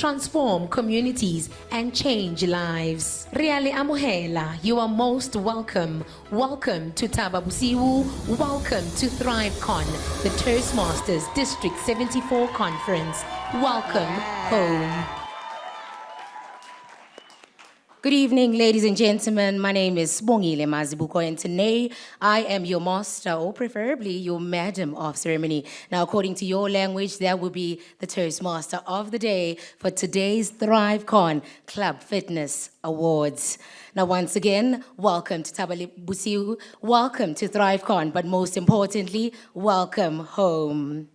transform communities, and change lives. Riale Amohela, you are most welcome. Welcome to Thaba Bosiu. Welcome to ThriveCon, the Toastmasters District 74 Conference. Welcome home. Good evening, ladies and gentlemen. My name is Bongile Mazibuko, and today I am your master, or preferably your madam of ceremony. Now, according to your language, that will be the Toastmaster of the day for today's ThriveCon Club Fitness Awards. Now, once again, welcome to Thaba Bosiu, welcome to ThriveCon, but most importantly, welcome home.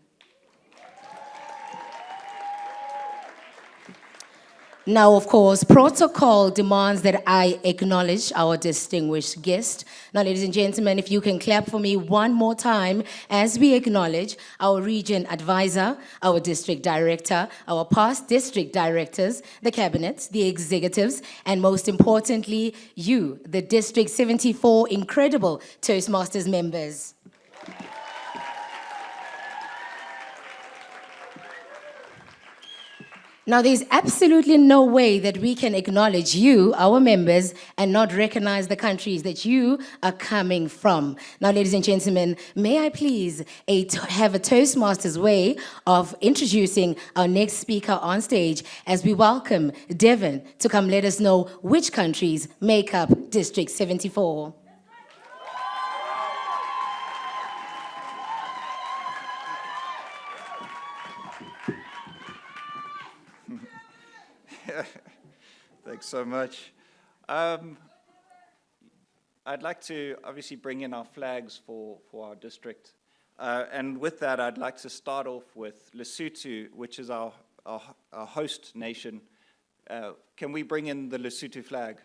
Now, of course, protocol demands that I acknowledge our distinguished guest. Now, ladies and gentlemen, if you can clap for me one more time as we acknowledge our region advisor, our district director, our past district directors, the cabinet, the executives, and most importantly, you, the District 74 incredible Toastmasters members. Now, there's absolutely no way that we can acknowledge you, our members, and not recognize the countries that you are coming from. Now, ladies and gentlemen, may I please have a Toastmasters way of introducing our next speaker on stage as we welcome Devon to come let us know which countries make up District 74. Thanks so much. I'd like to obviously bring in our flags for our district. And with that, I'd like to start off with Lesotho, which is our host nation. Can we bring in the Lesotho flag?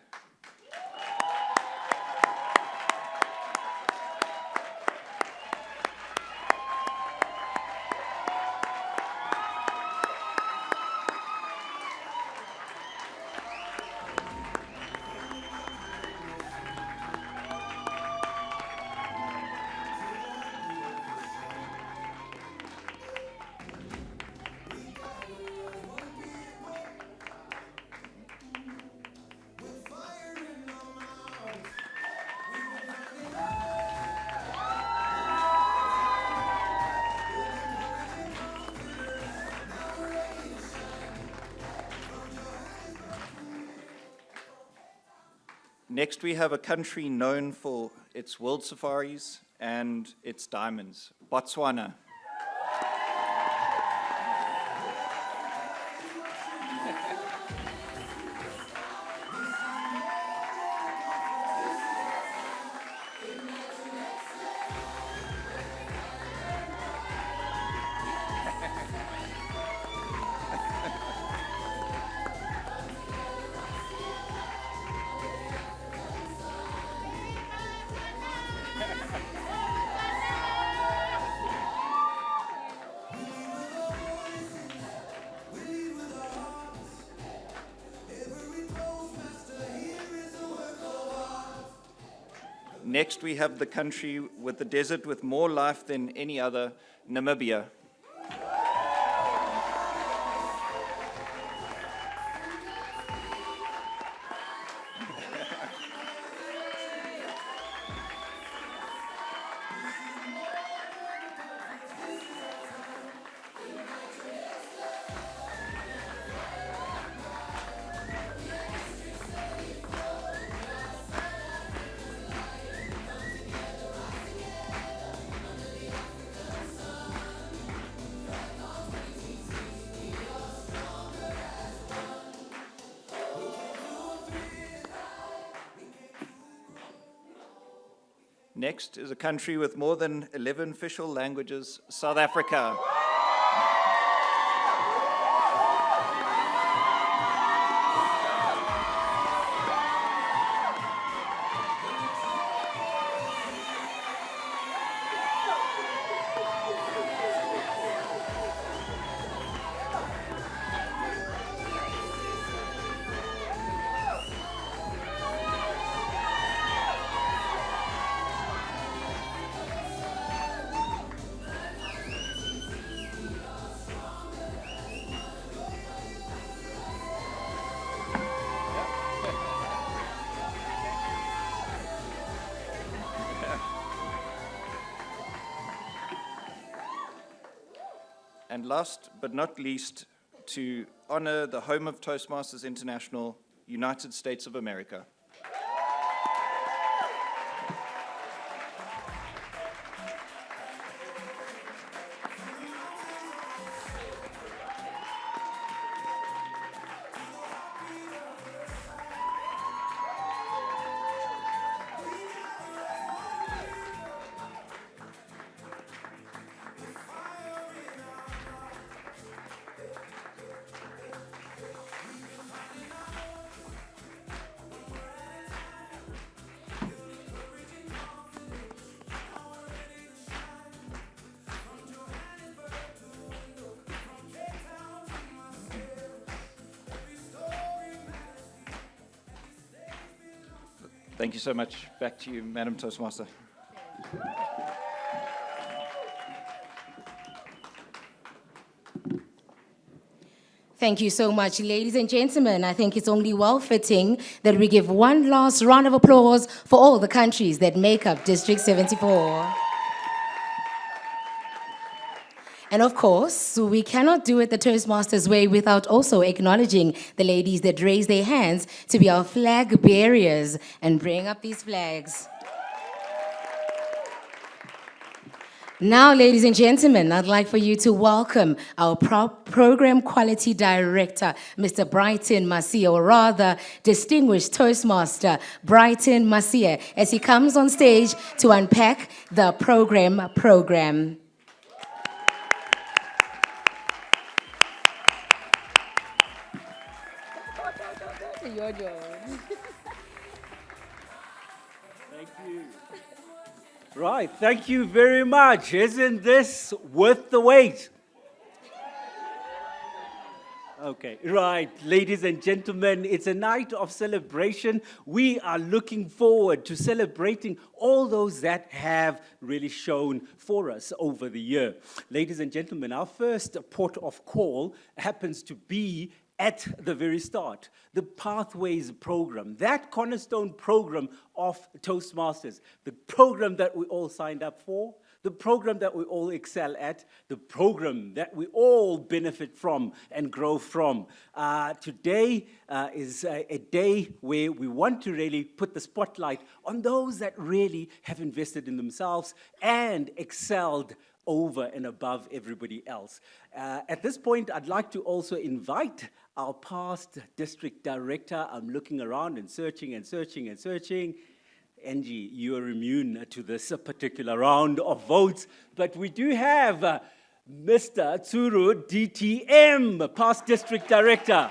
Next, we have a country known for its world safaris and its diamonds, Botswana. Next, we have the country with the desert with more life than any other, Namibia. Next is a country with more than 11 official languages, South Africa. And last but not least, to honor the home of Toastmasters International, United States of America. Thank you so much. Back to you, Madam Toastmaster. Thank you so much, ladies and gentlemen. I think it's only well-fitting that we give one last round of applause for all the countries that make up District 74. And of course, we cannot do it the Toastmasters way without also acknowledging the ladies that raise their hands to be our flag bearers and bring up these flags. Now, ladies and gentlemen, I'd like for you to welcome our Program Quality Director, Mr. Brighton Masia, or rather, distinguished Toastmaster Brighton Masia, as he comes on stage to unpack the program. Thank you. Right, thank you very much. Isn't this worth the wait? Okay, right, ladies and gentlemen, it's a night of celebration. We are looking forward to celebrating all those that have really shown for us over the year. Ladies and gentlemen, our first port of call happens to be at the very start, the Pathways program, that cornerstone program of Toastmasters, the program that we all signed up for, the program that we all excel at, the program that we all benefit from and grow from. Today is a day where we want to really put the spotlight on those that really have invested in themselves and excelled over and above everybody else. At this point, I'd like to also invite our past district director. I'm looking around and searching. Angie, you are immune to this particular round of votes, but we do have Mr. Tsuru DTM, past district director.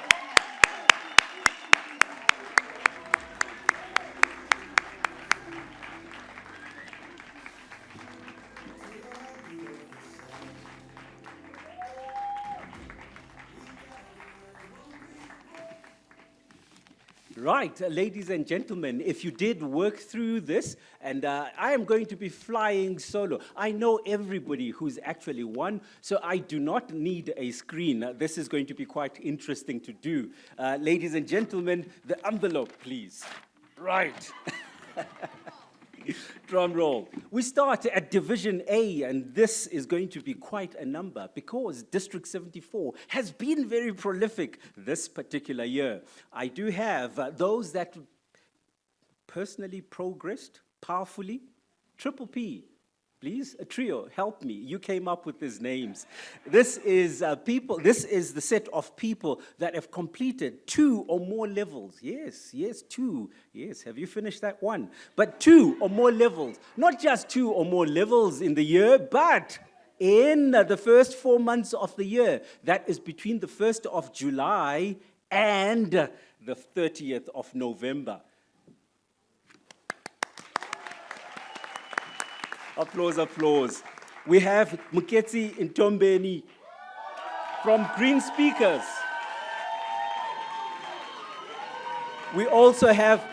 Right, ladies and gentlemen, if you did work through this, and I am going to be flying solo. I know everybody who's actually won, so I do not need a screen. This is going to be quite interesting to do. Ladies and gentlemen, the envelope, please. Right. Drum roll. We start at Division A, and this is going to be quite a number because District 74 has been very prolific this particular year. I do have those that personally progressed powerfully. Triple P, please, a trio, help me. You came up with these names. This is people. This is the set of people that have completed 2 or more levels. Yes, 2. Yes, have you finished that one? But 2 or more levels. Not just 2 or more levels in the year, but in the first 4 months of the year. That is between the 1st of July and the 30th of November. Applause, applause. We have Muketsi Ntombeni from Green Speakers. We also have,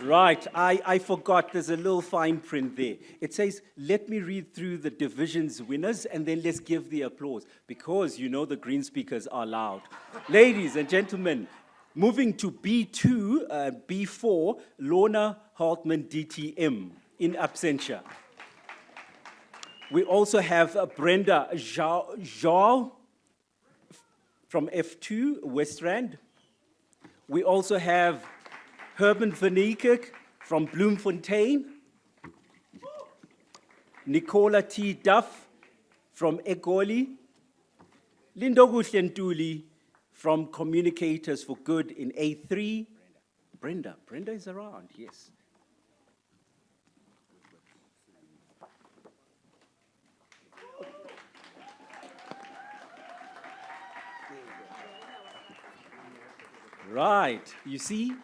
right, I forgot, there's a little fine print there. It says, let me read through the division's winners and then let's give the applause because you know the Green Speakers are loud. Ladies and gentlemen, moving to B2, B4, Lorna Hartman DTM. In absentia. We also have Brenda Zhao from F2, West Rand. We also have Herman van Niekerk from Bloemfontein. Nicola T. Duff from Egoli. Lindogu Ntuli from Communicators for Good in A3. Brenda is around, yes. Right, you see,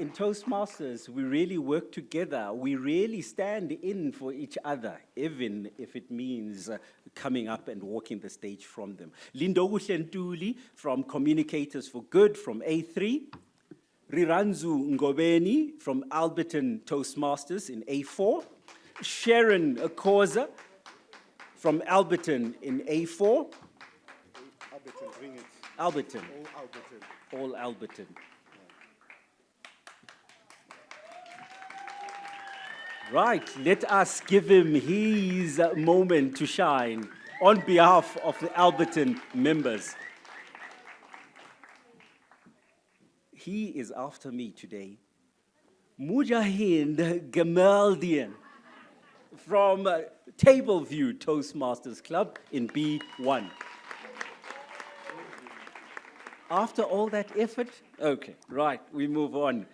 in Toastmasters, we really work together. We really stand in for each other, even if it means coming up and walking the stage from them. Lindogu Ntuli from Communicators for Good from A3. Riranzu Ngobeni from Alberton Toastmasters in A4. Sharon Koza from Alberton in A4. Alberton, bring it. Alberton. All Alberton. All Alberton. Right, let us give him his moment to shine on behalf of the Alberton members. He is after me today. Mujahind Gamaldian from Tableview Toastmasters Club in B1. After all that effort, okay, right, we move on.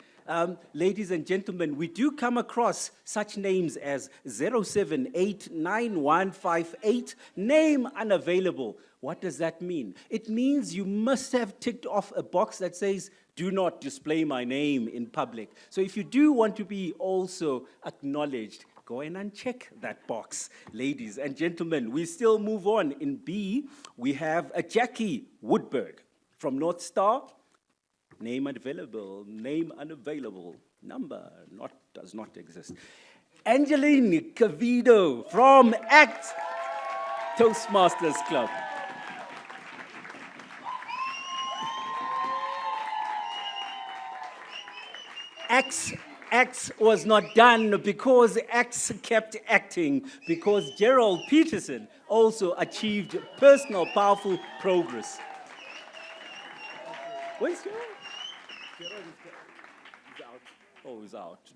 Ladies and gentlemen, we do come across such names as 0789158, name unavailable. What does that mean? It means you must have ticked off a box that says, do not display my name in public. So if you do want to be also acknowledged, go in and check that box. Ladies and gentlemen, we still move on. In B, we have a Jackie Woodberg from North Star. Name unavailable, number does not exist. Angeline Cavido from ACT Toastmasters Club. Acts was not done because acts kept acting, because Gerald Peterson also achieved personal, powerful progress. Where's Gerald? Gerald is out. Oh, he's out.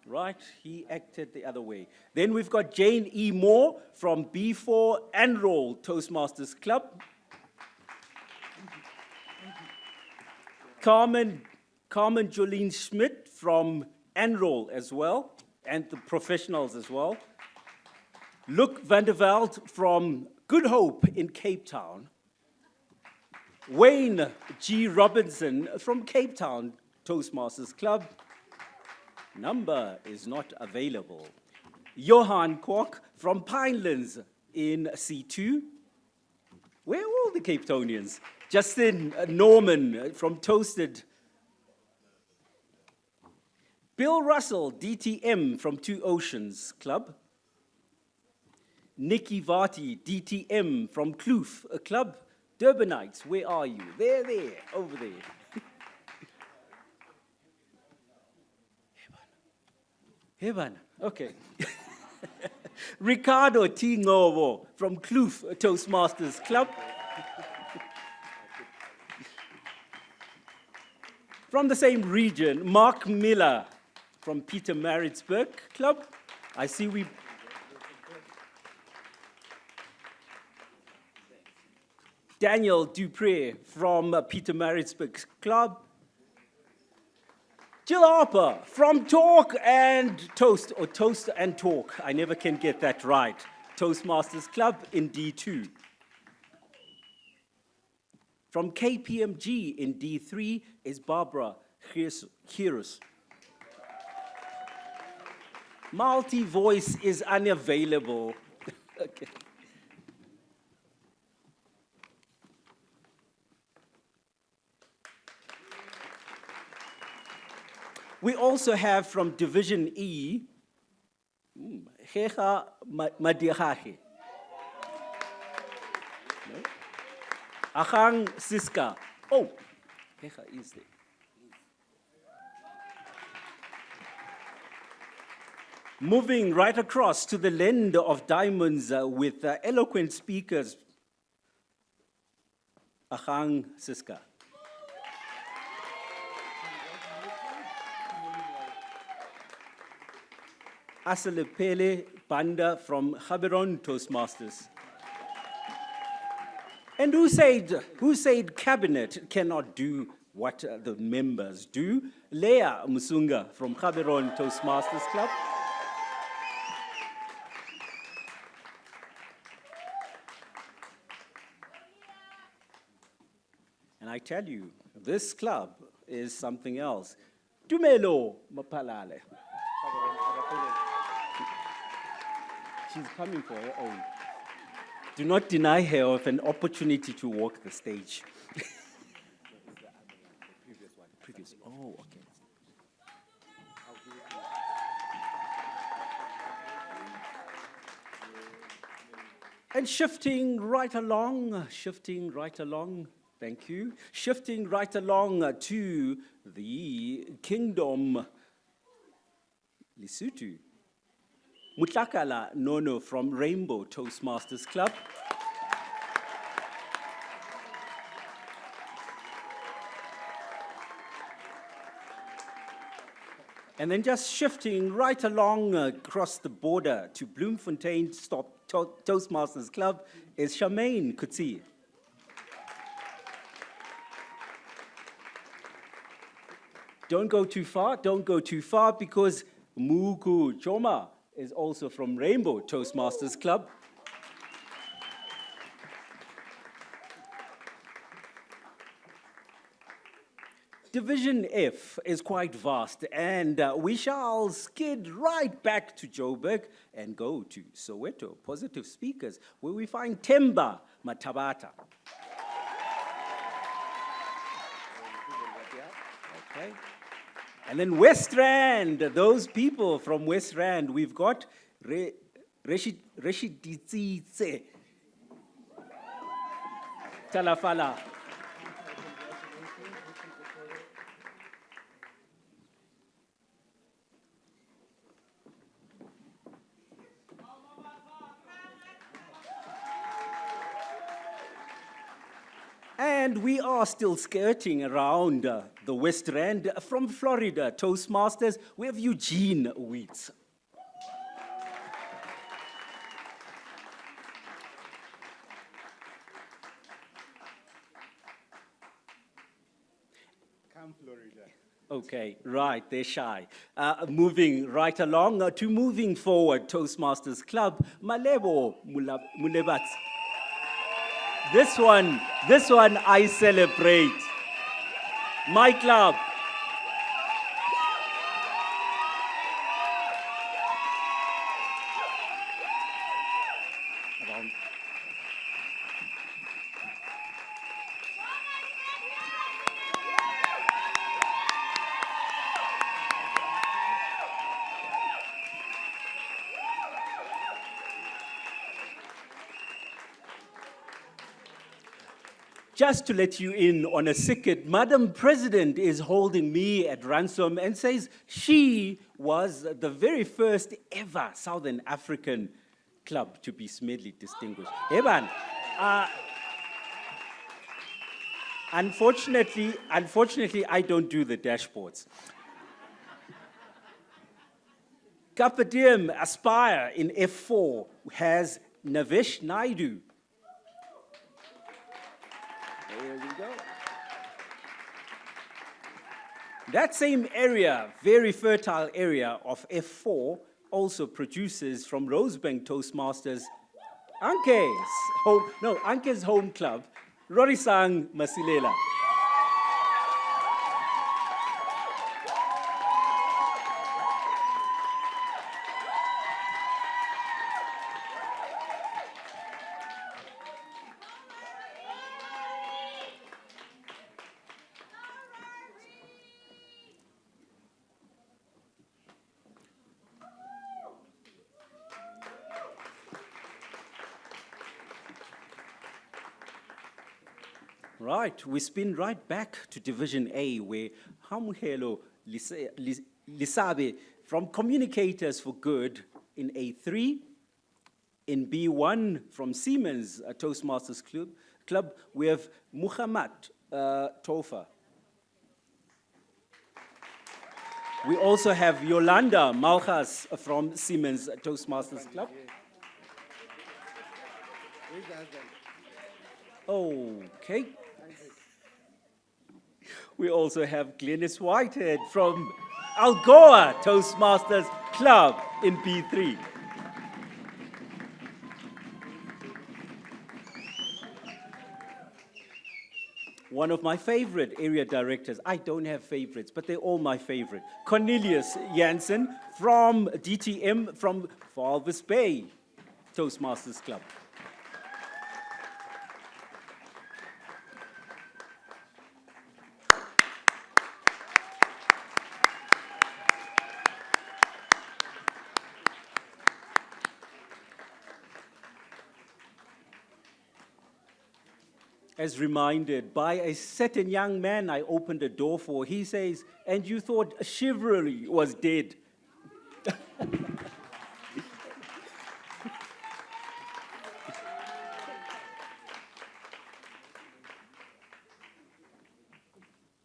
Right, he acted the other way. Then we've got Jane E. Moore from B4 Enroll Toastmasters Club. Carmen Jolene Schmidt from Enroll as well, and the professionals as well. Luc van der Veld from Good Hope in Cape Town. Wayne G. Robinson from Cape Town Toastmasters Club. Number is not available. Johan Kwok from Pinelands in C2. Where are all the Cape Townians? Justin Norman from Toasted. Bill Russell, DTM from Two Oceans Club. Nikki Vati, DTM from Kloof Club. Durbanites, where are you? There, over there. Heaven, okay. Ricardo T. Ngovo from Kloof Toastmasters Club. From the same region, Mark Miller from Peter Maritzburg Club. I see we... Daniel Dupre from Peter Maritzburg Club. Jill Harper from Talk and Toast, or Toast and Talk. I never can get that right. Toastmasters Club in D2. From KPMG in D3 is Barbara Kyrus. Multi-voice is unavailable. Okay. We also have from Division E, Hecha Madihahe. No? Ahang Siska. Oh, Hecha is there. Moving right across to the land of diamonds with eloquent speakers. Ahang Siska. Asalepele Banda from Gaborone Toastmasters. And who said cabinet cannot do what the members do? Leah Musunga from Gaborone Toastmasters Club. And I tell you, this club is something else. Dumelo Mapalale. She's coming for her own. Do not deny her of an opportunity to walk the stage. Previous. Oh, okay. And shifting right along, thank you. Shifting right along to the Kingdom Lesotho. Mutlakala Nono from Rainbow Toastmasters Club. And then just shifting right along across the border to Bloemfontein Toastmasters Club is Charmaine Kutsi. Don't go too far because Muku Choma is also from Rainbow Toastmasters Club. Division F is quite vast, and we shall skid right back to Joburg and go to Soweto, Positive Speakers, where we find Temba Matabata. Okay. And then West Rand, those people from West Rand, we've got Reshiditse Talafala. And we are still skirting around the West Rand. From Florida, Toastmasters, we have Eugene Wheats. Come, Florida. Okay, right, they're shy. Moving right along to moving forward, Toastmasters Club, Malebo Mulebats. This one I celebrate. My club. Just to let you in on a secret, Madam President is holding me at ransom and says she was the very first ever Southern African club to be Smedley distinguished. Evan, unfortunately, I don't do the dashboards. Carpe Diem Aspire in F4 has Navesh Naidu. There we go. That same area, very fertile area of F4, also produces from Rosebank Toastmasters Anke's home club, Rorisang Masilela. Right, we spin right back to Division A, where Hamuhelo Lisabe from Communicators for Good in A3. In B1, from Siemens Toastmasters Club, we have Muhammad Tofa. We also have Yolanda Malchas from Siemens Toastmasters Club. Okay. We also have Glenys Whitehead from Algoa Toastmasters Club in B3. One of my favorite area directors, I don't have favorites, but they're all my favorite, Cornelius Jansen from DTM from Walvis Bay Toastmasters Club. As reminded by a certain young man I opened a door for, he says, and you thought chivalry was dead.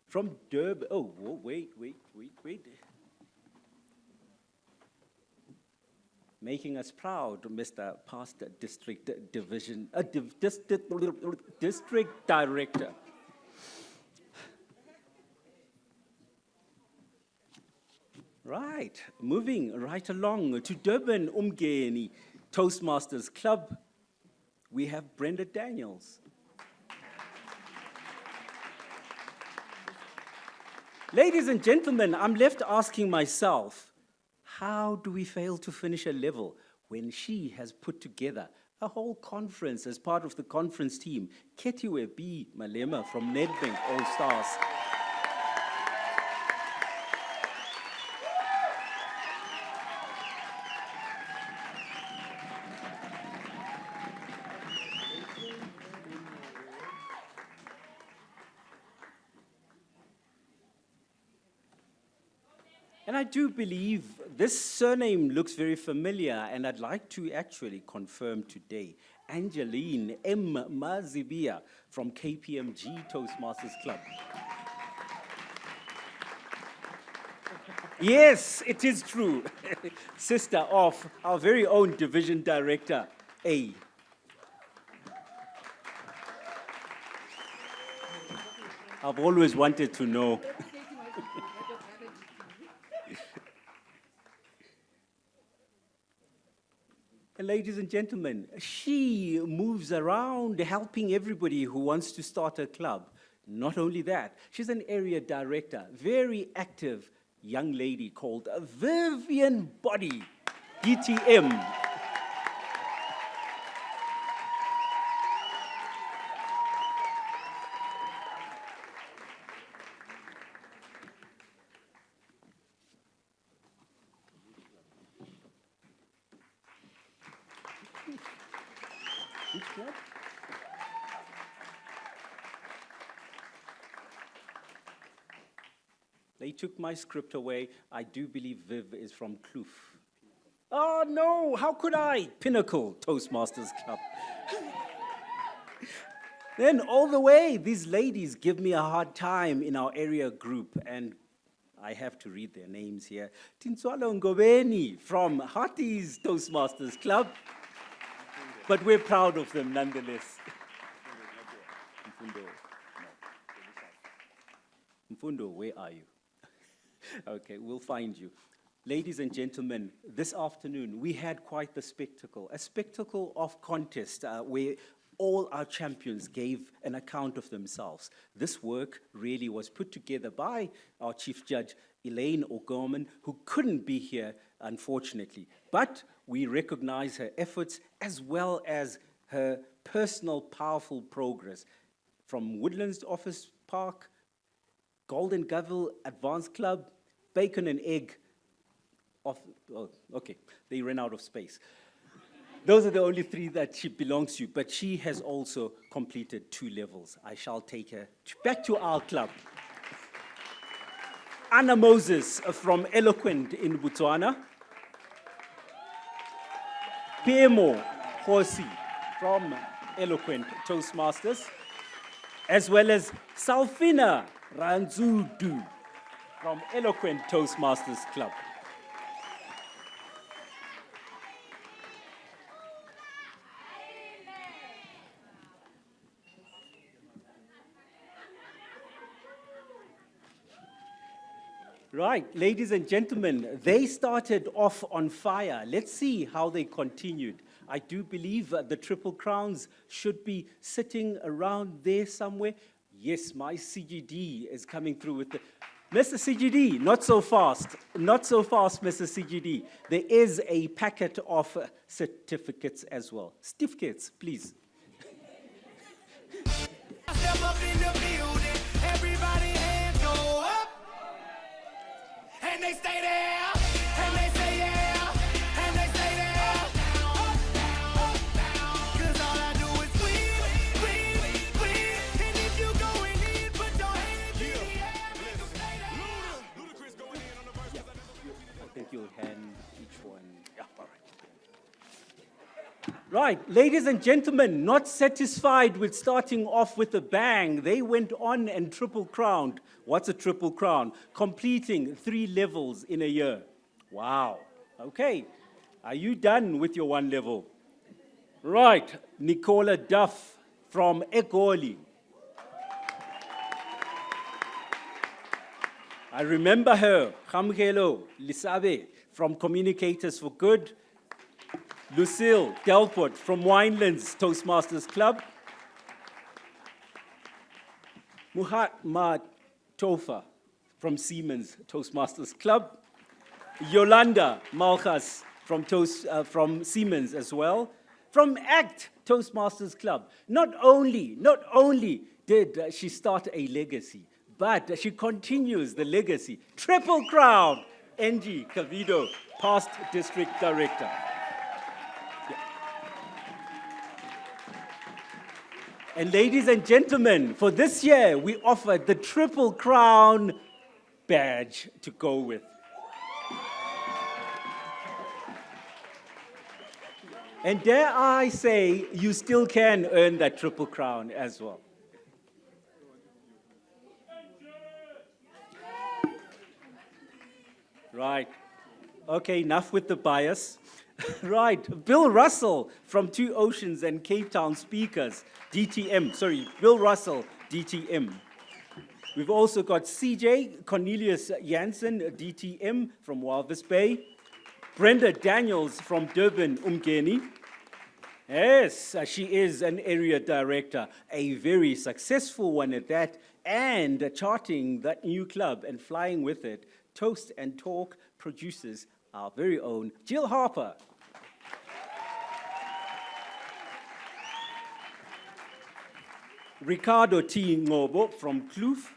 From Durban, oh, wait. Making us proud, Mr. Pastor District Division, District Director. Right, moving right along to Durban Umgeni Toastmasters Club, we have Brenda Daniels. Ladies and gentlemen, I'm left asking myself, how do we fail to finish a level when she has put together a whole conference as part of the conference team? Ketiwe B. Malema from Nedbank All Stars. And I do believe this surname looks very familiar, and I'd like to actually confirm today. Angeline M. Mazibia from KPMG Toastmasters Club. Yes, it is true. Sister of our very own division director, A. I've always wanted to know. Ladies and gentlemen, she moves around helping everybody who wants to start a club. Not only that, she's an area director, very active young lady called Vivian Body, DTM. Which club? They took my script away. I do believe Viv is from Kloof. Oh no, how could I? Pinnacle Toastmasters Club. Then all the way, these ladies give me a hard time in our area group, and I have to read their names here. Tinswalo Ngobeni from Hati's Toastmasters Club. But we're proud of them nonetheless. Mfundo, where are you? Okay, we'll find you. Ladies and gentlemen, this afternoon we had quite the spectacle, a spectacle of contest where all our champions gave an account of themselves. This work really was put together by our Chief Judge, Elaine O'Gorman, who couldn't be here, unfortunately. But we recognize her efforts as well as her personal, powerful progress. From Woodlands Office Park, Golden Gavel Advanced Club, Bacon and Egg, okay, they ran out of space. Those are the only three that she belongs to, but she has also completed 2 levels. I shall take her back to our club. Anna Moses from Eloquent in Botswana. Pemo Hosi from Eloquent Toastmasters, as well as Salfina Ranzudu from Eloquent Toastmasters Club. Right, ladies and gentlemen, they started off on fire. Let's see how they continued. I do believe the Triple Crowns should be sitting around there somewhere. Yes, my CGD is coming through with the... Mr. CGD, not so fast. Not so fast, Mr. CGD. There is a packet of certificates as well. Certificates, please. Step up in the building, everybody hands go up, and they stay there, and they say yeah, and they stay there, up, down, 'cause all I do is win, and if you going in, put your hands in the air, make 'em stay there. Ludacris going in on the verse, 'cause I never... I think you'll hand each one. Yeah, all right. Right, ladies and gentlemen, not satisfied with starting off with a bang, they went on and triple crowned. What's a triple crown? Completing 3 levels in a year. Wow. Okay, are you done with your 1 level? Right, Nicola Duff from Egoli. I remember her, Hamgelo Lisabe from Communicators for Good. Lucille Delport from Winelands Toastmasters Club. Muhammad Tofa from Siemens Toastmasters Club. Yolanda Malchas from Siemens as well. From ACT Toastmasters Club. Not only did she start a legacy, but she continues the legacy. Triple Crown, NG Cavido, past district director. And ladies and gentlemen, for this year, we offered the Triple Crown badge to go with. And dare I say, you still can earn that Triple Crown as well. Right. Okay, enough with the bias. Right, Bill Russell from Two Oceans and Cape Town Speakers, DTM, sorry, Bill Russell, DTM. We've also got CJ Cornelius Jansen, DTM from Walvis Bay. Brenda Daniels from Durban, Umgeni. Yes, she is an area director, a very successful one at that, and charting that new club and flying with it. Toast and Talk produces our very own Jill Harper. Ricardo T. Ngobo from Kloof.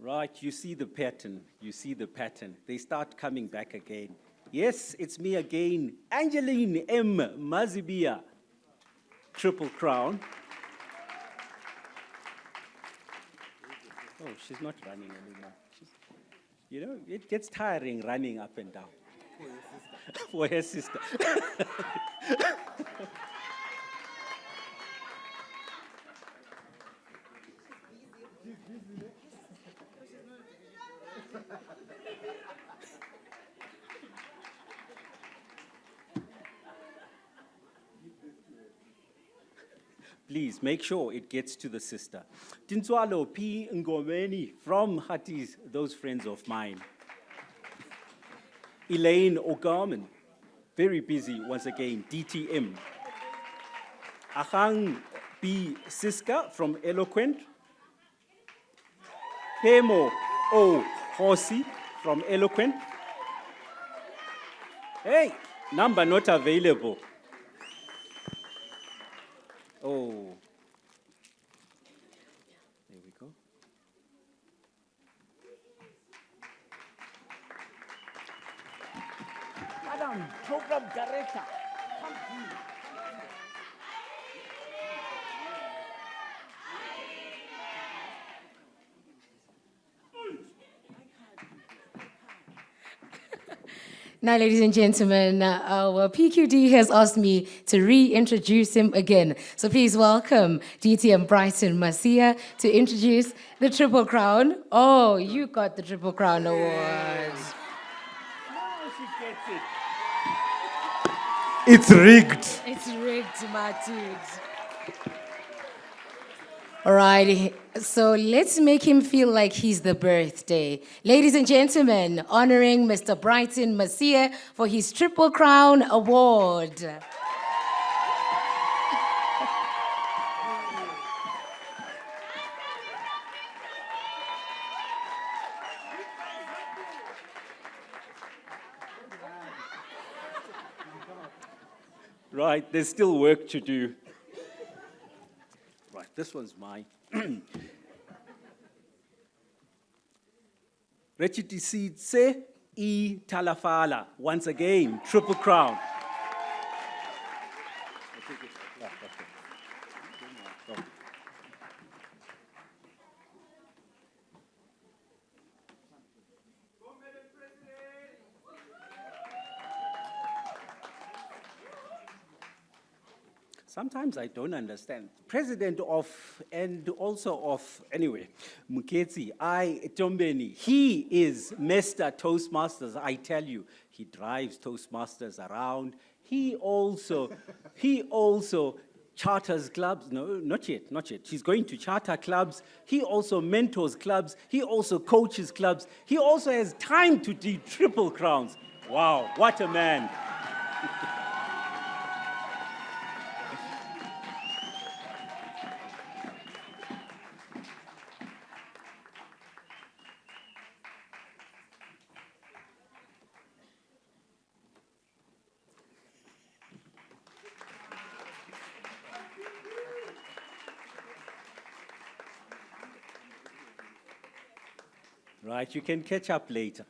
Right, you see the pattern, you see the pattern. They start coming back again. Yes, it's me again, Angeline M. Mazibia, Triple Crown. Oh, she's not running anymore. You know, it gets tiring running up and down. For her sister. Please make sure it gets to the sister. Tinswalo P. Ngomeni from Hatis, those friends of mine. Elaine O'Garman, very busy once again, DTM. Ahang B. Siska from Eloquent. Pemo O. Hosi from Eloquent. Hey, number not available. Oh. There we go. Madam, program director, come here. Now, ladies and gentlemen, our PQD has asked me to reintroduce him again. So please welcome DTM Brighton Masia to introduce the Triple Crown. Oh, you got the Triple Crown Award. Now she gets it. It's rigged. It's rigged, my dudes. All right, so let's make him feel like he's the birthday. Ladies and gentlemen, honoring Mr. Brighton Masia for his Triple Crown Award. Right, there's still work to do. Right, this one's mine. Rechitisi E Talafala, once again, Triple Crown. Sometimes I don't understand. President of, and also of, anyway, Muketsi, Tombeni, he is Mr. Toastmasters, I tell you. He drives Toastmasters around. He also charters clubs. No, not yet. He's going to charter clubs. He also mentors clubs. He also coaches clubs. He also has time to do Triple Crowns. Wow, what a man. Right, you can catch up later.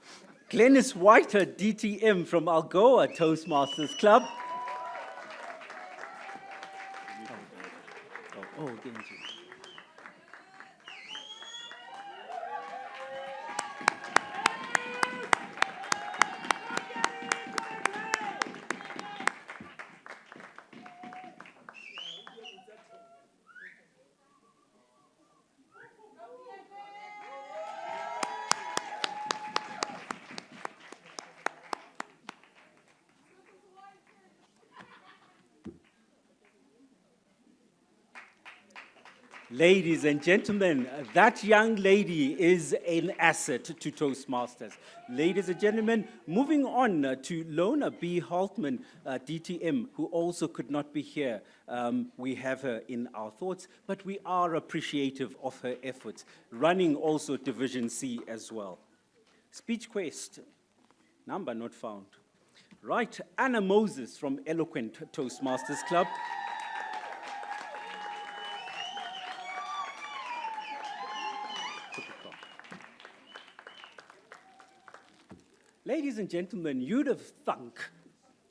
Glennis Whiter, DTM from Algoa Toastmasters Club. Oh, thank you. Ladies and gentlemen, that young lady is an asset to Toastmasters. Ladies and gentlemen, moving on to Lona B. Haltman, DTM, who also could not be here. We have her in our thoughts, but we are appreciative of her efforts, running also Division C as well. Speech Quest, number not found. Right, Anna Moses from Eloquent Toastmasters Club. Ladies and gentlemen, you'd have thunk,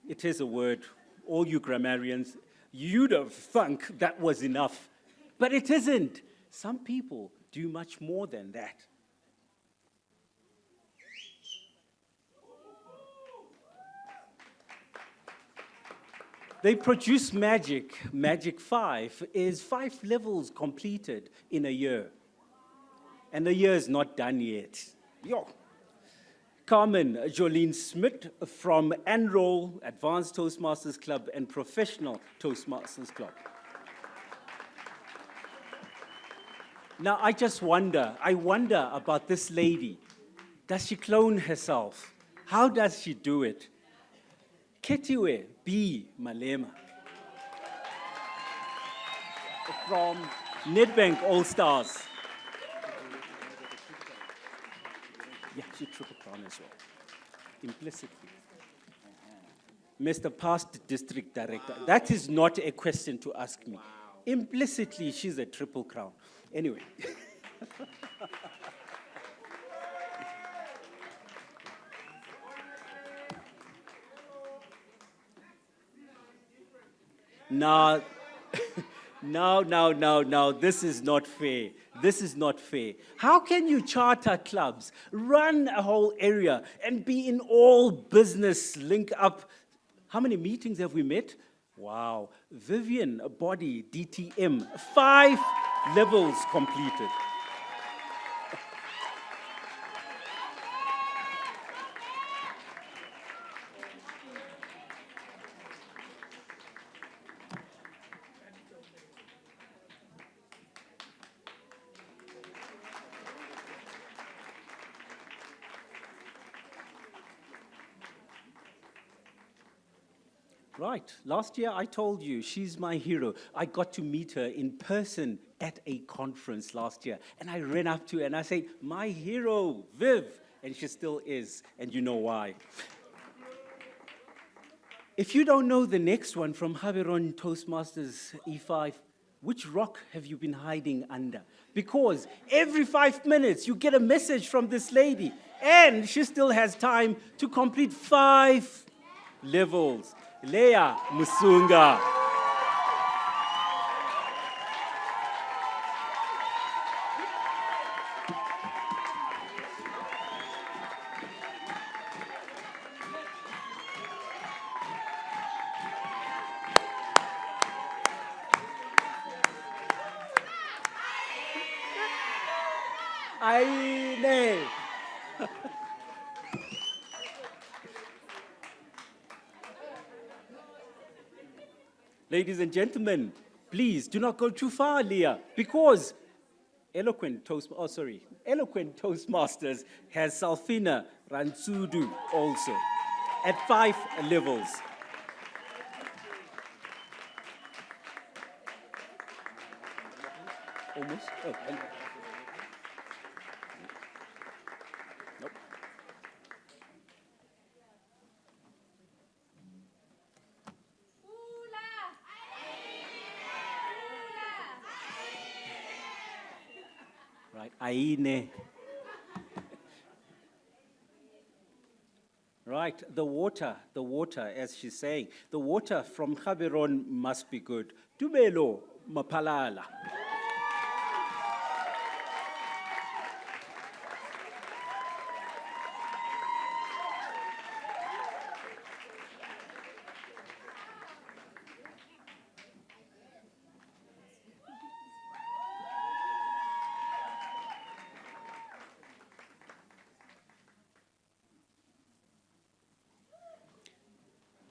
it is a word, all you grammarians, you'd have thunk that was enough. But it isn't. Some people do much more than that. They produce magic. Magic 5 is 5 levels completed in a year. And the year is not done yet. Yo. Carmen Jolene Smith from Enroll, Advanced Toastmasters Club and Professional Toastmasters Club. Now, I wonder about this lady. Does she clone herself? How does she do it? Ketiwe B. Malema from Nedbank All Stars. Yeah, she Triple Crown as well, implicitly. Mr. Past District Director, that is not a question to ask me. Implicitly, she's a Triple Crown. Anyway. Now, now, this is not fair. This is not fair. How can you charter clubs, run a whole area, and be in all business, link up? How many meetings have we met? Wow. Vivian, Body, DTM, 5 levels completed. Right. Last year, I told you, she's my hero. I got to meet her in person at a conference last year. And I ran up to her and I said, my hero, Viv. And she still is. And you know why. If you don't know the next one from Haberon Toastmasters E5, which rock have you been hiding under? Because every 5 minutes, you get a message from this lady. And she still has time to complete 5 levels. Leah Musunga. Aine. Ladies and gentlemen, please do not go too far, Leah, because Eloquent Toastmasters has Salfina Rantsudu also at 5 levels. Almost? Oh, nope. Right, Aine. Right, the water, as she's saying, the water from Haberon must be good. Tumelo Mapalala.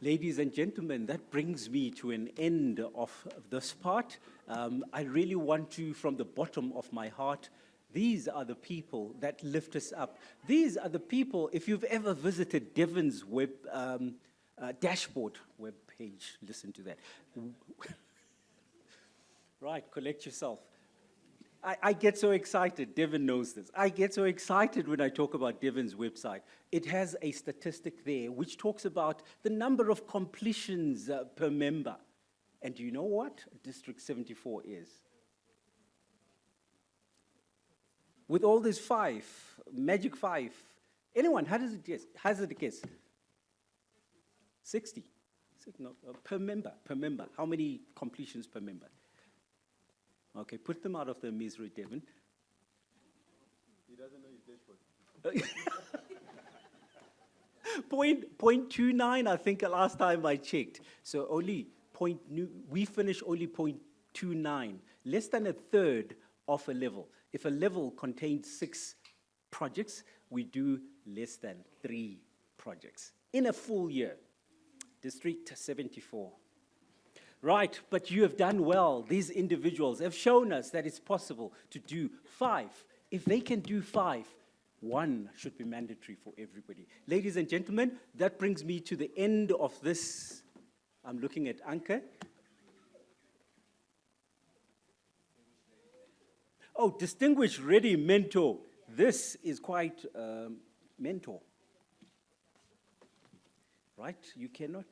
Ladies and gentlemen, that brings me to an end of this part. I really want to, from the bottom of my heart, these are the people that lift us up. These are the people, if you've ever visited Devon's web dashboard web page, listen to that. Right, collect yourself. I get so excited, Devon knows this. I get so excited when I talk about Devon's website. It has a statistic there which talks about the number of completions per member. And do you know what District 74 is? With all these 5, magic 5, anyone, how does it guess? Hazard a guess? 60. No, per member. How many completions per member? Okay, put them out of their misery, Devon. He doesn't know his dashboard. 0.29, I think, last time I checked. So we finish only 0.29, less than a third of a level. If a level contains 6 projects, we do less than 3 projects in a full year. District 74. Right, but you have done well. These individuals have shown us that it's possible to do 5. If they can do 5, 1 should be mandatory for everybody. Ladies and gentlemen, that brings me to the end of this. I'm looking at Anke. Oh, distinguished ready mentor. This is quite mentor. Right? You cannot.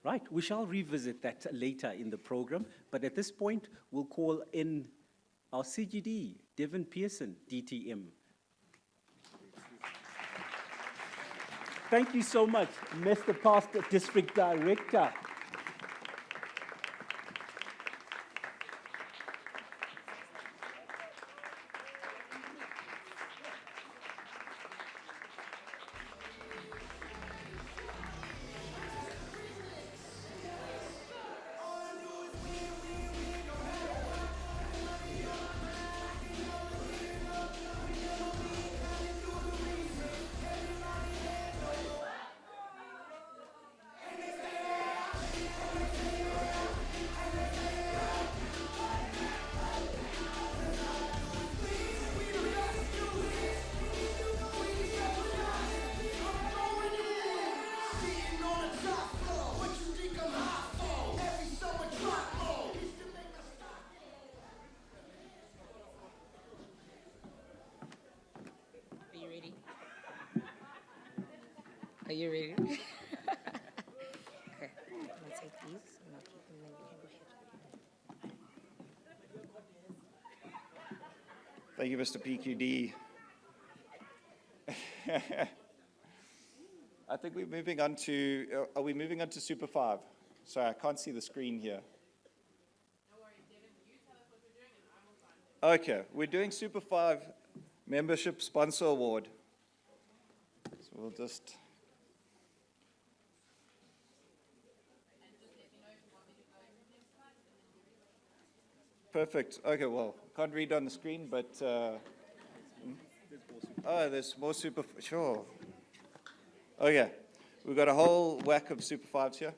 Right, we shall revisit that later in the program, but at this point, we'll call in our CGD, Devin Pearson, DTM. Thank you so much, Mr. Past District Director. Are you ready? Are you ready? Okay. I'll take these and I'll keep them, then you can go ahead. Thank you, Mr. PQD. I think we're moving on to, are we moving on to Super 5? Sorry, I can't see the screen here. Okay, we're doing Super 5 Membership Sponsor Award. So we'll just... Perfect. Okay, well, can't read on the screen, but... Oh, there's more Super... Sure. Okay, we've got a whole whack of Super 5s here.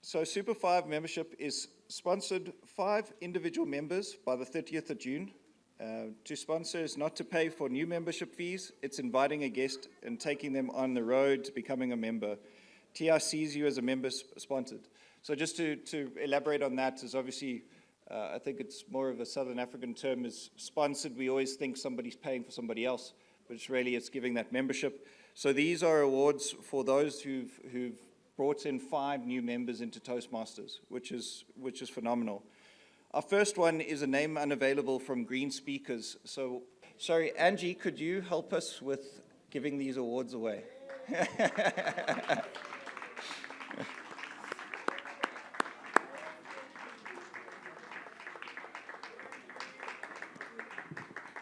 So Super 5 membership is sponsored 5 individual members by the 30th of June. To sponsor is not to pay for new membership fees. It's inviting a guest and taking them on the road to becoming a member. TR sees you as a member sponsored. So just to elaborate on that is obviously, I think it's more of a Southern African term, is sponsored. We always think somebody's paying for somebody else, but it's giving that membership. So these are awards for those who've brought in 5 new members into Toastmasters, which is phenomenal. Our first one is a name unavailable from Green Speakers. So, sorry, Angie, could you help us with giving these awards away?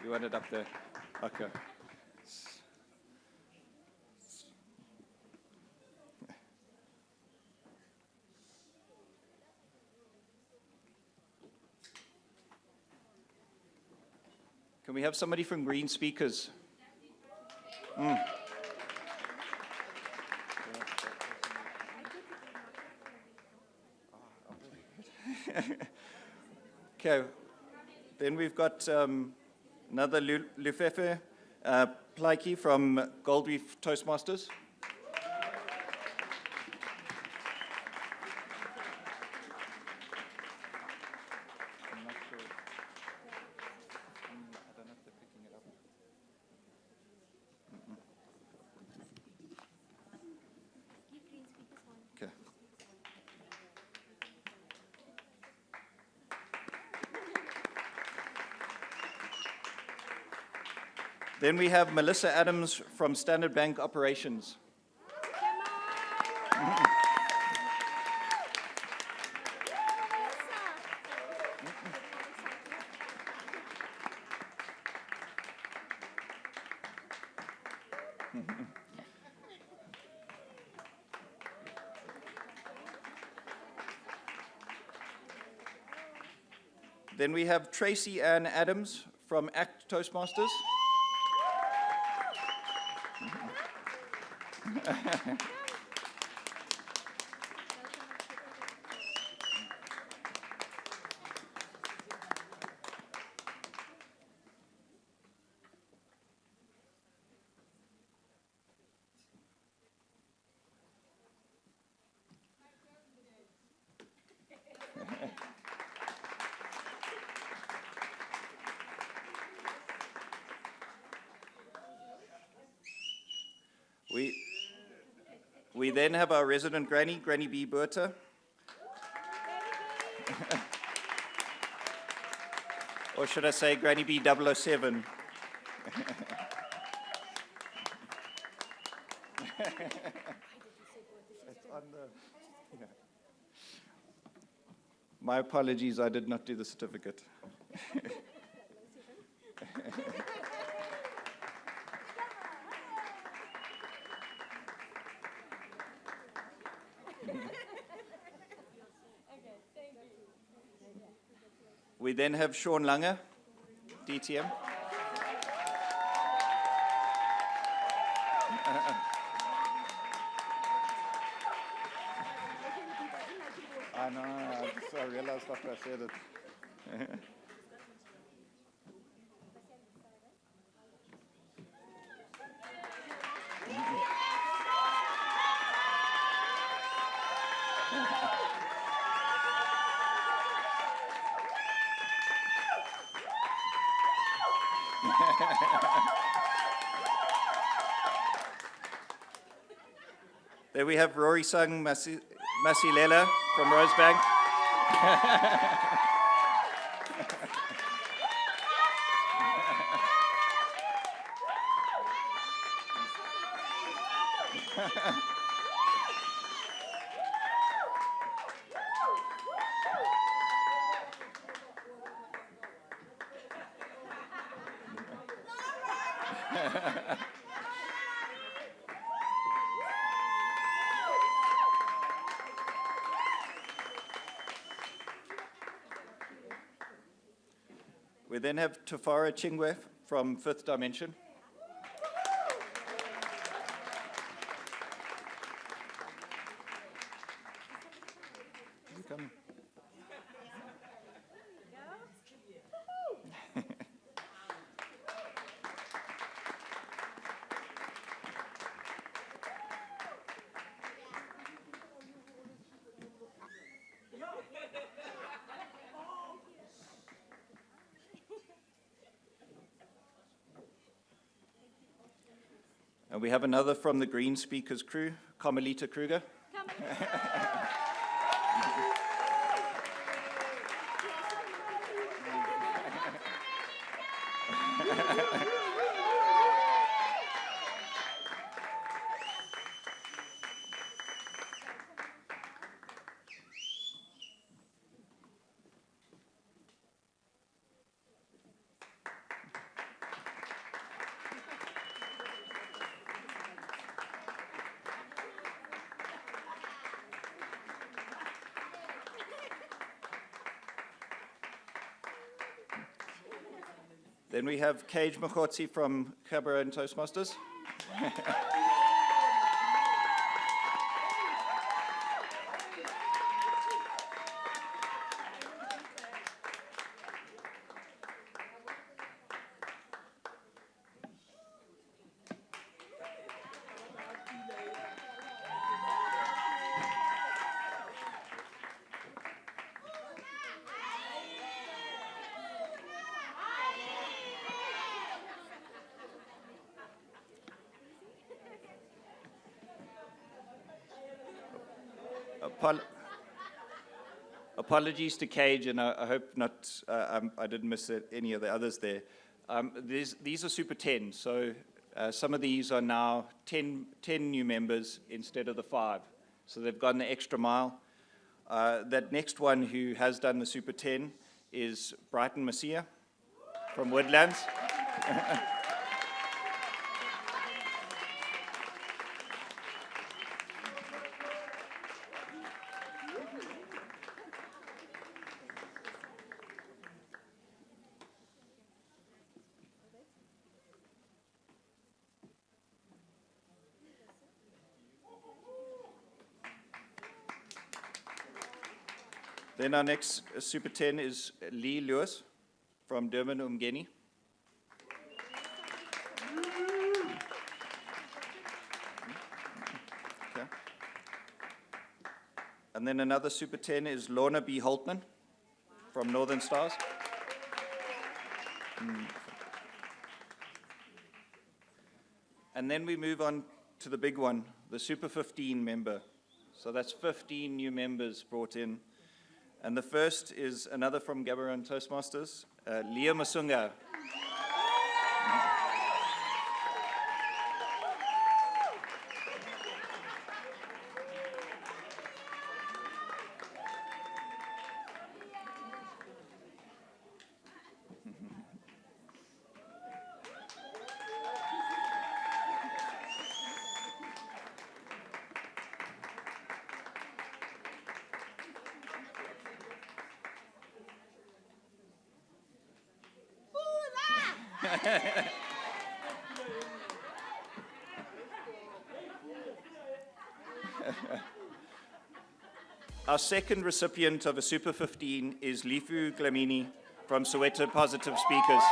You want it up there? Okay. Can we have somebody from Green Speakers? Okay, then we've got another Lufefe Plaiki from Gold Reef Toastmasters. I'm not sure. I don't know if they're picking it up. Okay. Then we have Melissa Adams from Standard Bank Operations. Then we have Tracy Ann Adams from ACT Toastmasters. We then have our resident granny, Granny B. Burta. Or should I say Granny B 007? My apologies, I did not do the certificate. We then have Sean Langer, DTM. I know, I realized after I said it. There we have Rory Sung Masilela from Rosebank. We then have Tafara Chingwe from Fifth Dimension. You coming? And we have another from the Green Speakers crew, Carmelita Kruger. Then we have Cage Mokotsi from Cabaret and Toastmasters. Apologies to Cage, and I hope not. I didn't miss any of the others there. These are Super 10, so some of these are now 10 new members instead of the 5. So they've gone the extra mile. That next one who has done the Super 10 is Brighton Masia from Woodlands. Then our next Super 10 is Lee Lewis from Durban, Umgeni. Okay. And then another Super 10 is Lorna B. Holtman from Northern Stars. And then we move on to the big one, the Super 15 member. So that's 15 new members brought in. And the first is another from Gaborone Toastmasters, Leah Masunga. Our second recipient of a Super 15 is Lifu Glamini from Soweto Positive Speakers.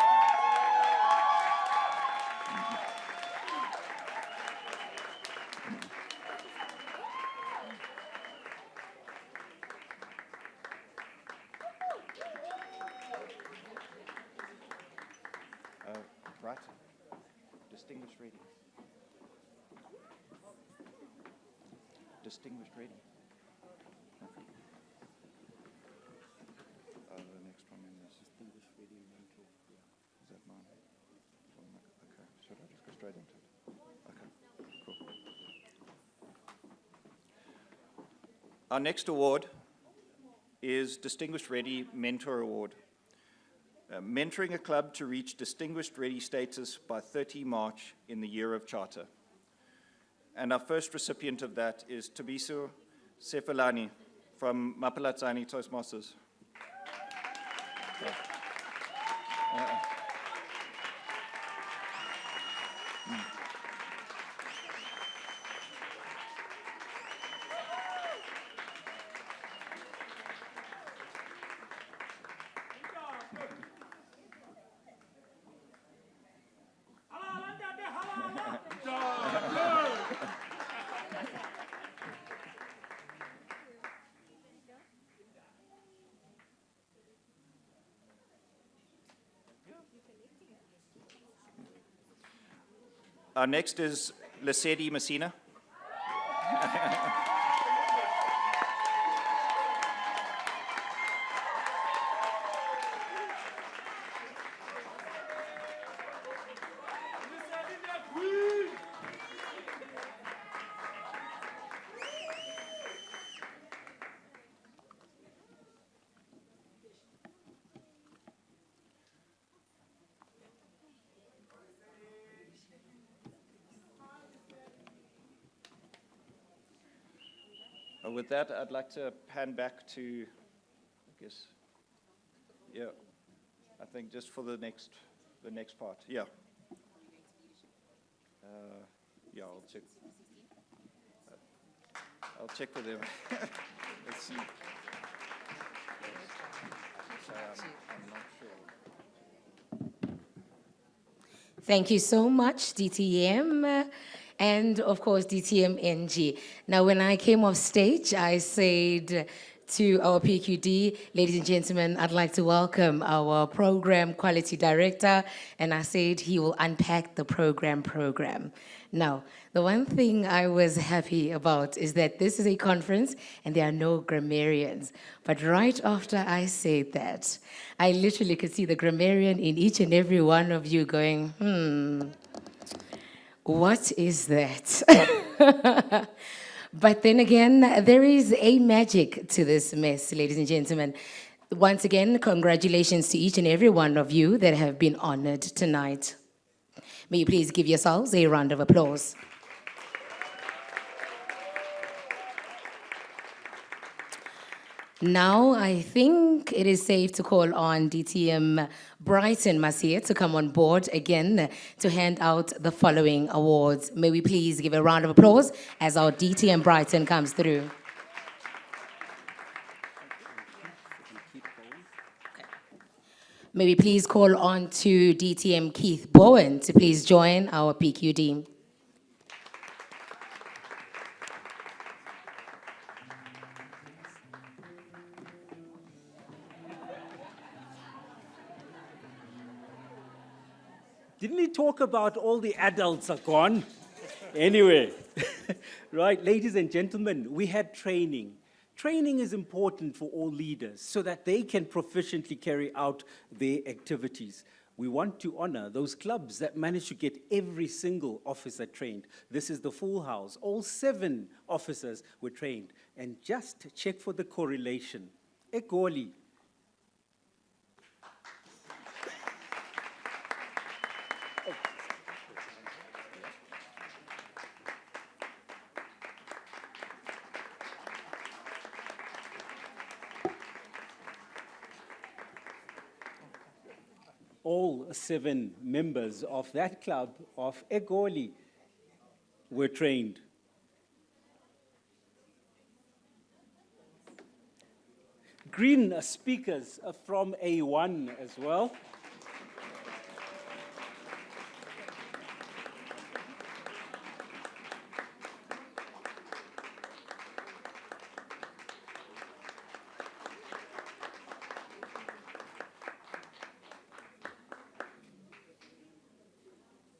Right. Distinguished reading. Distinguished reading. The next one is distinguished reading mentor. Is that mine? Okay. Should I just go straight into it? Okay. Cool. Our next award is Distinguished Ready Mentor Award. Mentoring a club to reach Distinguished Ready status by 30 March in the year of charter. And our first recipient of that is Tabiso Sefalani from Mapalatsani Toastmasters. Our next is Lesedi Messina. With that, I'd like to hand back to, I guess, yeah, I think just for the next part, yeah. Yeah, I'll check with them. Let's see. I'm not sure. Thank you so much, DTM. And of course, DTM NG. Now, when I came off stage, I said to our PQD, ladies and gentlemen, I'd like to welcome our program quality director, and I said he will unpack the program. Now, the one thing I was happy about is that this is a conference and there are no grammarians. But right after I said that, I literally could see the grammarian in each and every one of you going, what is that? But then again, there is a magic to this mess, ladies and gentlemen. Once again, congratulations to each and every one of you that have been honored tonight. May you please give yourselves a round of applause. Now, I think it is safe to call on DTM Brighton Masia to come on board again to hand out the following awards. May we please give a round of applause as our DTM Brighton comes through. May we please call on to DTM Keith Bowen to please join our PQD. Didn't he talk about all the adults are gone? Anyway, right, ladies and gentlemen, we had training. Training is important for all leaders so that they can proficiently carry out their activities. We want to honor those clubs that managed to get every single officer trained. This is the full house. All 7 officers were trained. And just check for the correlation. Egoli. All 7 members of that club of Egoli were trained. Green speakers from A1 as well.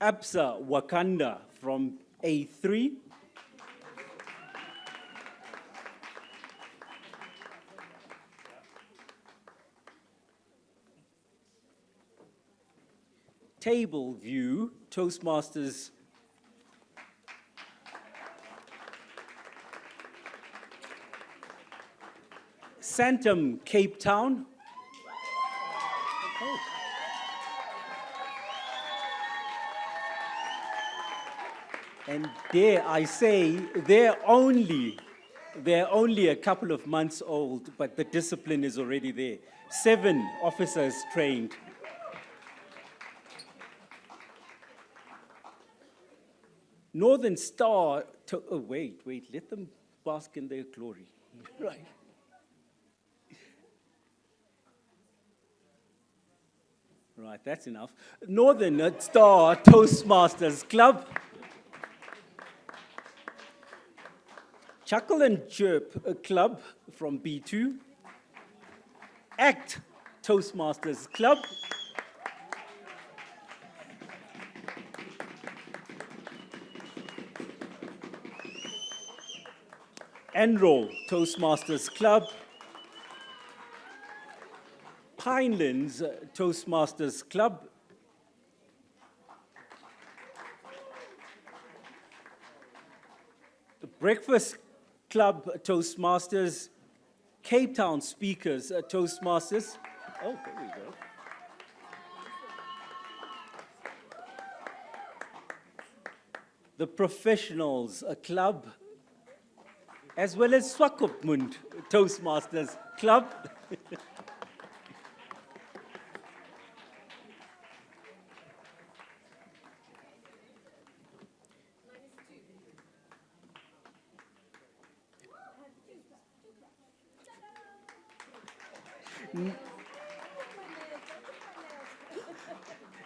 Absa Wakanda from A3. Table view, Toastmasters. Santam, Cape Town. Oh. And dare I say, they're only a couple of months old, but the discipline is already there. 7 officers trained. Northern Star, wait, let them bask in their glory. Right. Right, that's enough. Northern Star Toastmasters Club. Chuckle and Chirp Club from B2. ACT Toastmasters Club. Enroll Toastmasters Club. Pinelands Toastmasters Club. Breakfast Club Toastmasters. Cape Town Speakers Toastmasters. Oh, there we go. The Professionals Club, as well as Swakopmund Toastmasters Club.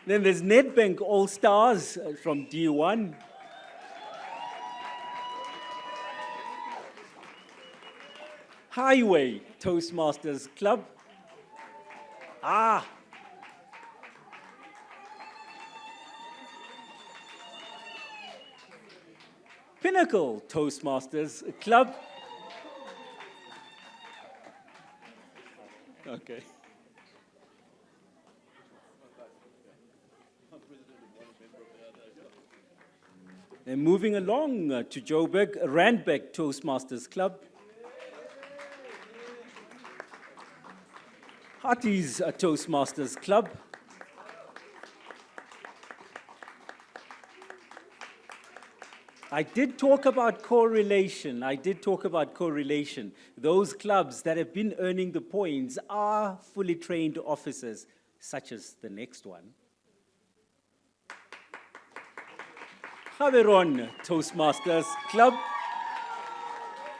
Then there's Nedbank All-Stars from D1. Highway Toastmasters Club. Pinnacle Toastmasters Club. Okay. And moving along to Joburg, Randbeck Toastmasters Club. Hatties Toastmasters Club. I did talk about correlation. Those clubs that have been earning the points are fully trained officers, such as the next one. Gaborone Toastmasters Club.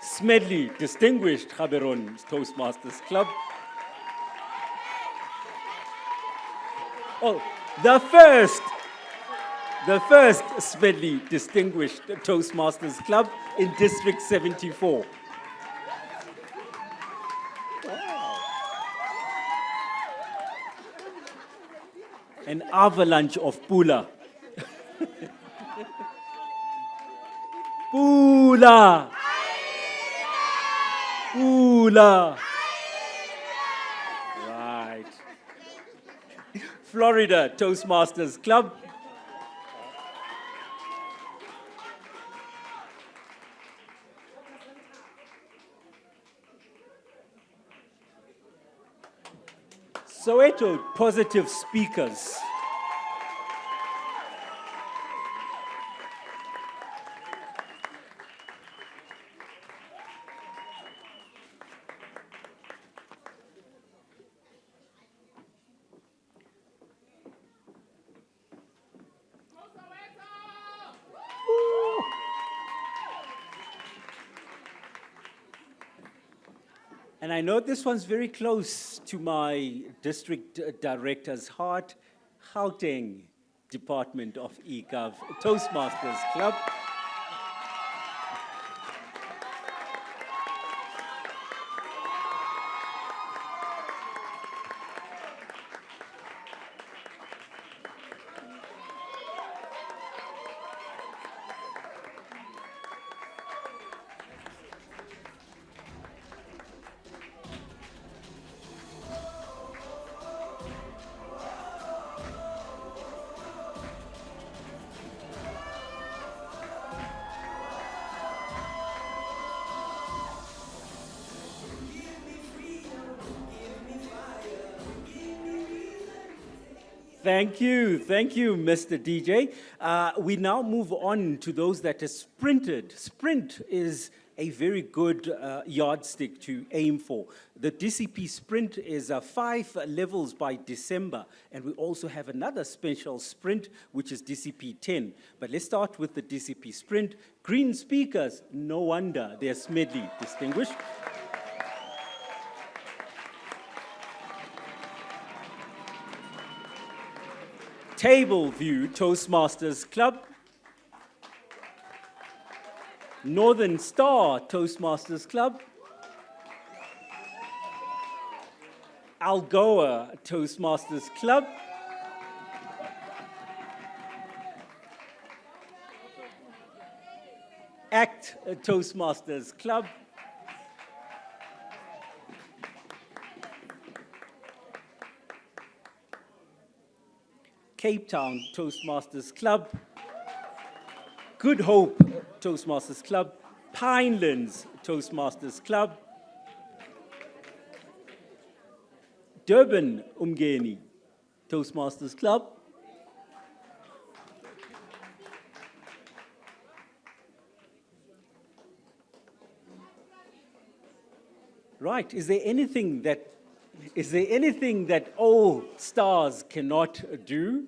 Smedley Distinguished Gaborone Toastmasters Club. Oh, the first Smedley Distinguished Toastmasters Club in District 74. Wow. An avalanche of pula. Pula. Pula. Right. Florida Toastmasters Club. Soweto Positive Speakers. And I know this one's very close to my district director's heart, Gauteng Department of eGov Toastmasters Club. Thank you, Mr. DJ. We now move on to those that have sprinted. Sprint is a very good yardstick to aim for. The DCP Sprint is 5 levels by December, and we also have another special sprint, which is DCP 10. But let's start with the DCP Sprint. Green speakers, no wonder they're Smedley distinguished. Table View Toastmasters Club, Northern Star Toastmasters Club, Algoa Toastmasters Club, ACT Toastmasters Club, Cape Town Toastmasters Club, Good Hope Toastmasters Club, Pinelands Toastmasters Club, Durban Umgeni Toastmasters Club, right, is there anything that All Stars cannot do?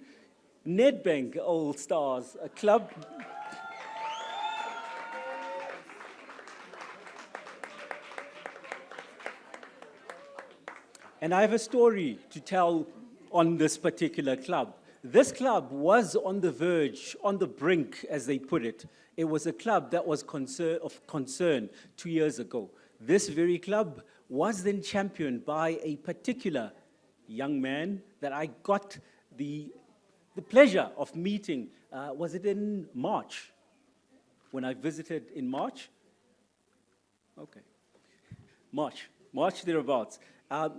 Nedbank All Stars Club. And I have a story to tell on this particular club. This club was on the verge, on the brink, as they put it. It was a club that was of concern 2 years ago. This very club was then championed by a particular young man that I got the pleasure of meeting. Was it in March? When I visited in March? Okay. March thereabouts.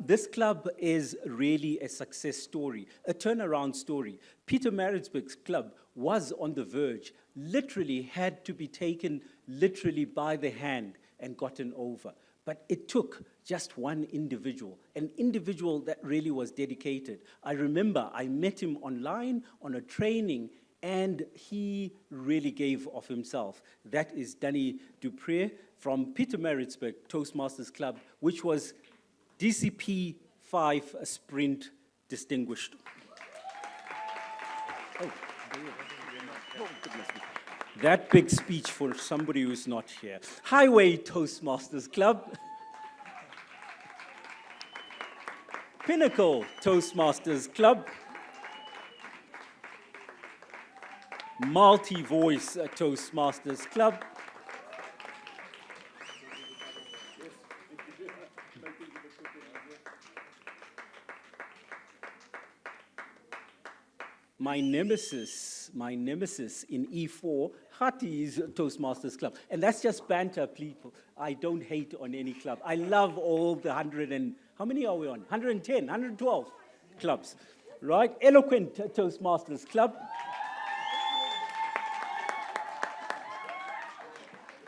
This club is really a success story, a turnaround story. Peter Maritzburg's club was on the verge, literally had to be taken literally by the hand and gotten over. But it took just one individual, an individual that really was dedicated. I remember I met him online on a training, and he really gave of himself. That is Danny Dupré from Peter Maritzburg Toastmasters Club, which was DCP 5 Sprint Distinguished. That big speech for somebody who's not here. Highway Toastmasters Club. Pinnacle Toastmasters Club. Multi-Voice Toastmasters Club. my nemesis in E4, Makati's Toastmasters Club. And that's just banter, people. I don't hate on any club. I love all the 100 and, how many are we on? 110, 112 clubs, right? Eloquent Toastmasters Club.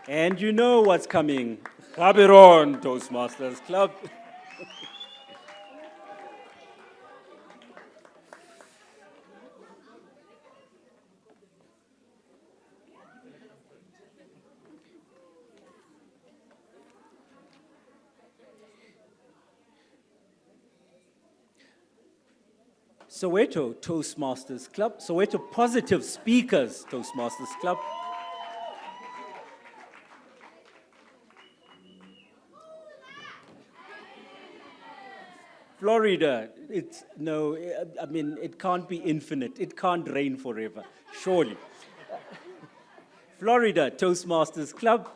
And you know what's coming. Gabiron Toastmasters Club. Soweto Toastmasters Club, Soweto Positive Speakers Toastmasters Club. Florida, it can't be infinite. It can't rain forever, surely. Florida Toastmasters Club.